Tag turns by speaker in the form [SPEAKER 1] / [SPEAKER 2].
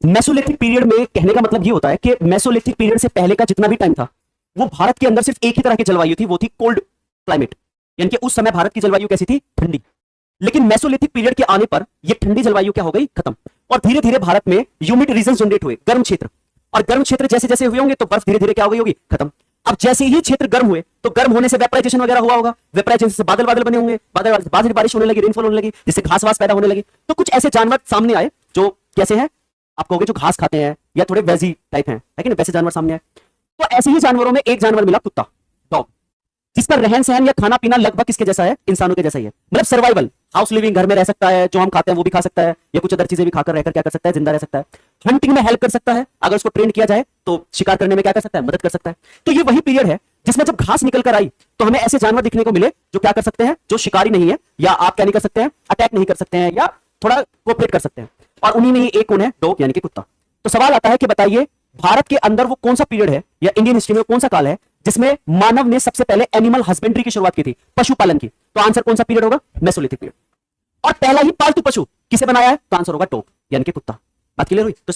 [SPEAKER 1] Mesolithic period में कहने का मतलब ये होता है कि मेसोलिथिक पीरियड से पहले का जितना भी टाइम था वो भारत के अंदर सिर्फ एक ही तरह की जलवायु थी, वो थी कोल्ड क्लाइमेट। यानी कि उस समय भारत की जलवायु कैसी थी? ठंडी। लेकिन मेसोलिथिक पीरियड के आने पर ये ठंडी जलवायु क्या हो गई? खत्म। और धीरे धीरे भारत में ह्यूमिड रीजन जनरेट हुए, गर्म क्षेत्र। और गर्म क्षेत्र जैसे जैसे हुए होंगे तो बर्फ धीरे धीरे क्या हो गई होगी? खत्म। अब जैसे ही क्षेत्र गर्म हुए तो गर्म होने से वेपराइजेशन वगैरह हुआ होगा, वेपराइजेशन से बादल बादल बने होंगे, बादल बादल बारिश होने लगी, रेनफॉल होने लगी, जिससे घास वास पैदा होने लगी। तो कुछ ऐसे जानवर सामने आए जो कैसे हैं? आप कहोगे जो घास खाते हैं या थोड़े वेजी टाइप हैं, है कि नहीं? वैसे जानवर सामने आए। तो ऐसे ही जानवरों में एक जानवर मिला, कुत्ता, डॉग, जिसका रहन सहन या खाना पीना लगभग किसके जैसा है? इंसानों के जैसा ही है। मतलब सर्वाइवल, हाउस लिविंग, घर में रह सकता है, जो हम खाते हैं वो भी खा सकता है, या कुछ अदर चीजें भी खाकर रहकर क्या कर सकता है? जिंदा रह सकता है। हंटिंग में हेल्प कर सकता है, अगर उसको ट्रेन किया जाए तो शिकार करने में क्या कर सकता है? मदद कर सकता है। तो ये वही पीरियड है जिसमें जब घास निकल कर आई तो हमें ऐसे जानवर दिखने को मिले जो क्या कर सकते हैं? जो शिकारी नहीं है, या आप क्या नहीं कर सकते हैं? अटैक नहीं कर सकते हैं, या थोड़ा कोऑपरेट कर सकते हैं। और उन्हीं में ही एक कौन है? डॉग, यानी कि कुत्ता। तो सवाल आता है कि बताइए भारत के अंदर वो कौन सा पीरियड है, या इंडियन हिस्ट्री में कौन सा काल है जिसमें मानव ने सबसे पहले एनिमल हस्बेंड्री की शुरुआत की थी, पशुपालन की? तो आंसर कौन सा पीरियड होगा? Mesolithic period. और पहला ही पालतू पशु किसे बनाया है? तो आंसर होगा डॉग, यानी कि कुत्ता। बात क्लियर हुई? तो